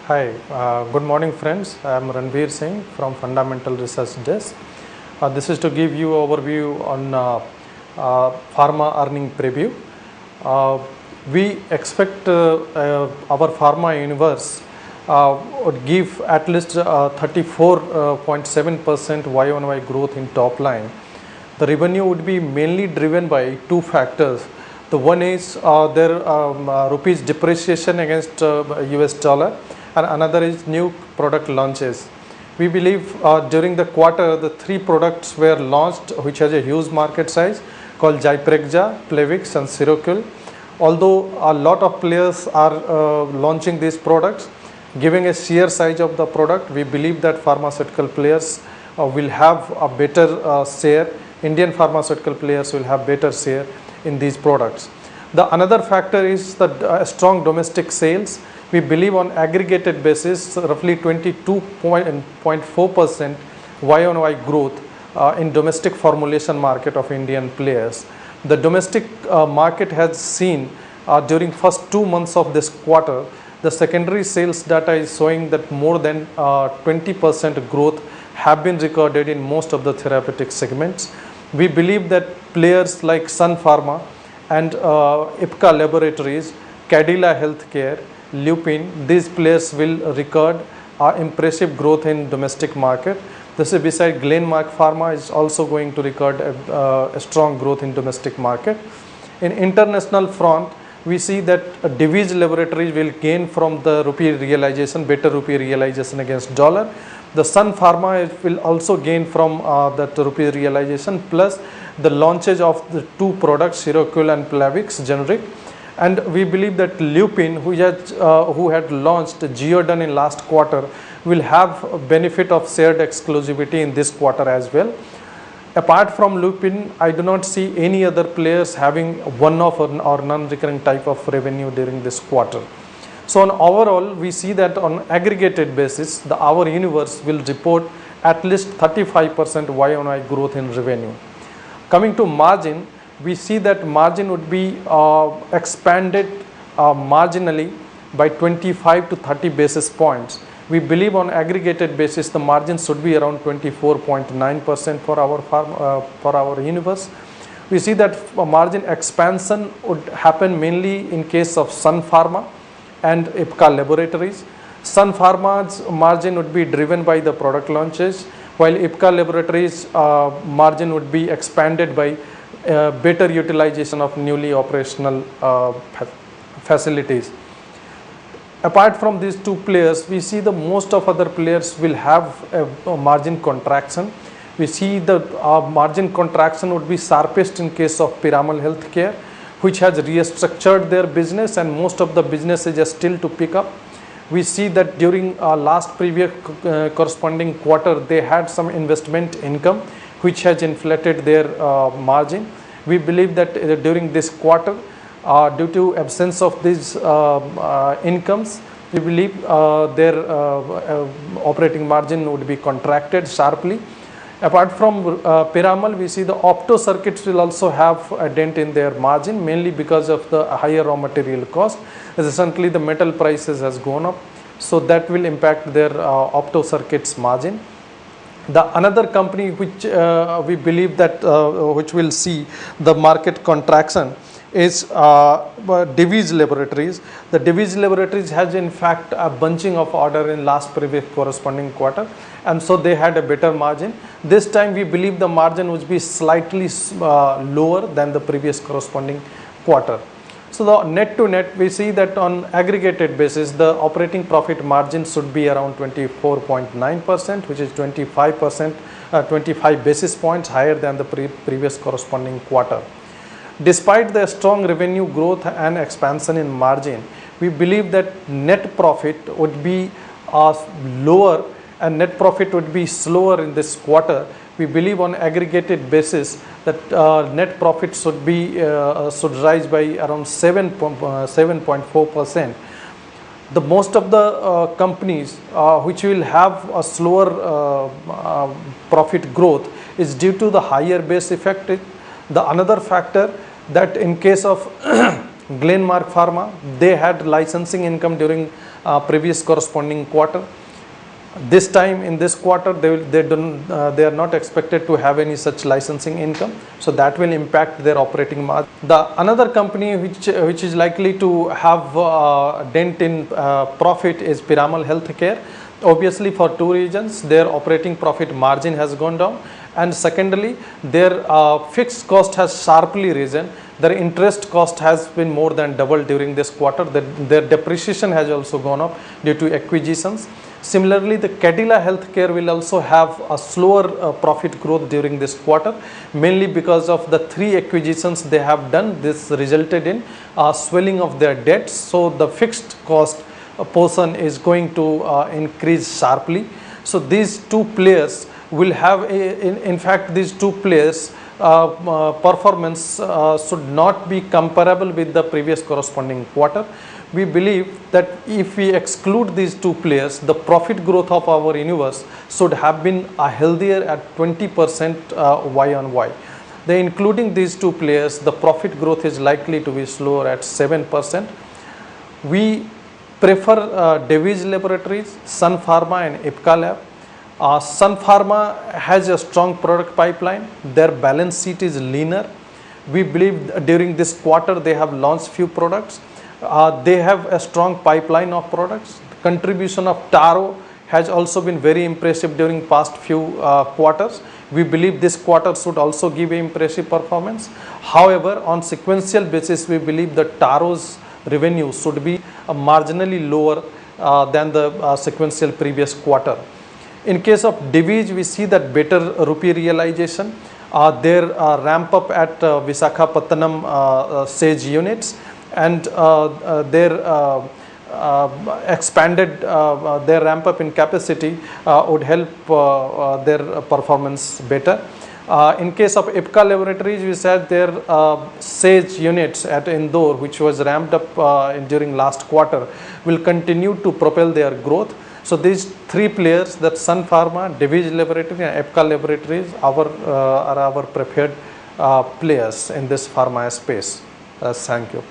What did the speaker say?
Hi, good morning friends. I am Ranveer Singh from Fundamental Research Desk. This is to give you overview on pharma earning preview. Uh, we expect our pharma universe would give at least 34.7% Y-on-Y growth in top line. The revenue would be mainly driven by two factors. The one is their rupees depreciation against US dollar, and another is new product launches. We believe during the quarter the three products were launched which has a huge market size called Zyprexa, Plavix and Seroquel. Although a lot of players are launching these products, giving a sheer size of the product, we believe that pharmaceutical players will have a better share. Indian pharmaceutical players will have better share in these products. The another factor is the strong domestic sales. We believe on aggregated basis roughly 22.4% Y-on-Y growth in domestic formulation market of Indian players. The domestic market has seen during first 2 months of this quarter, the secondary sales data is showing that more than 20% growth have been recorded in most of the therapeutic segments. We believe that players like Sun Pharma and Ipca Laboratories, Cadila Healthcare, Lupin, these players will record impressive growth in domestic market. This is beside Glenmark Pharma is also going to record a strong growth in domestic market. In international front, we see that Divi's Laboratories will gain from the rupee realization, better rupee realization against dollar. The Sun Pharma will also gain from that rupee realization, plus the launches of the two products, Seroquel and Plavix generic. And we believe that Lupin, who had launched Geodan in last quarter, will have benefit of shared exclusivity in this quarter as well. Apart from Lupin, I do not see any other players having one-off or non-recurring type of revenue during this quarter. So on overall, we see that on aggregated basis, our universe will report at least 35% Y-on-Y growth in revenue. Coming to margin, we see that margin would be expanded marginally by 25 to 30 basis points. We believe on aggregated basis the margin should be around 24.9% for our universe. We see that margin expansion would happen mainly in case of Sun Pharma and Ipca Laboratories. Sun Pharma's margin would be driven by the product launches, while Ipca Laboratories margin would be expanded by better utilization of newly operational facilities. Apart from these two players, we see the most of other players will have a margin contraction. We see the margin contraction would be sharpest in case of Piramal Healthcare, which has restructured their business and most of the businesses are still to pick up. We see that during last previous corresponding quarter, they had some investment income which has inflated their margin. We believe that during this quarter, due to absence of these incomes, we believe their operating margin would be contracted sharply. Apart from Piramal, we see the opto circuits will also have a dent in their margin, mainly because of the higher raw material cost. Recently, the metal prices has gone up, so that will impact their opto circuits margin. The another company which we believe that which will see the market contraction is Divi's Laboratories. The Divi's Laboratories has in fact a bunching of order in last previous corresponding quarter, and so they had a better margin. This time we believe the margin would be slightly lower than the previous corresponding quarter. So the net to net, we see that on aggregated basis, the operating profit margin should be around 24.9%, which is 25%, 25 basis points higher than the previous corresponding quarter. Despite the strong revenue growth and expansion in margin, we believe that net profit would be lower and net profit would be slower in this quarter. We believe on aggregated basis that net profit should rise by around 7.4%. The most of the companies which will have a slower profit growth is due to the higher base effect. The another factor that in case of Glenmark Pharma, they had licensing income during previous corresponding quarter. This time in this quarter, they are not expected to have any such licensing income, so that will impact their operating margin. The another company which is likely to have dent in profit is Piramal Healthcare. Obviously, for two reasons: their operating profit margin has gone down, and secondly, their fixed cost has sharply risen. Their interest cost has been more than doubled during this quarter. Their depreciation has also gone up due to acquisitions. Similarly, the Cadila Healthcare will also have a slower profit growth during this quarter, mainly because of the 3 acquisitions they have done. This resulted in swelling of their debts. So the fixed cost portion is going to increase sharply. So these two players will have in fact these two players performance should not be comparable with the previous corresponding quarter. We believe that if we exclude these two players, the profit growth of our universe should have been healthier at 20% Y on Y. Including these two players, the profit growth is likely to be slower at 7%. We prefer Divi's Laboratories, Sun Pharma and Ipca Lab. Sun Pharma has a strong product pipeline. Their balance sheet is leaner. We believe during this quarter they have launched few products. They have a strong pipeline of products. Contribution of Taro has also been very impressive during past few quarters. We believe this quarter should also give an impressive performance. However, on sequential basis, we believe that Taro's revenue should be marginally lower than the sequential previous quarter. In case of Divi's, we see that better rupee realization. Their ramp up at Visakhapatnam Sage units and their expanded their ramp up in capacity would help their performance better. In case of Ipca Laboratories, we said their Sage units at Indore, which was ramped up during last quarter, will continue to propel their growth. So these three players, that Sun Pharma, Divi's Laboratories and Ipca Laboratories are our preferred players in this pharma space. Thank you.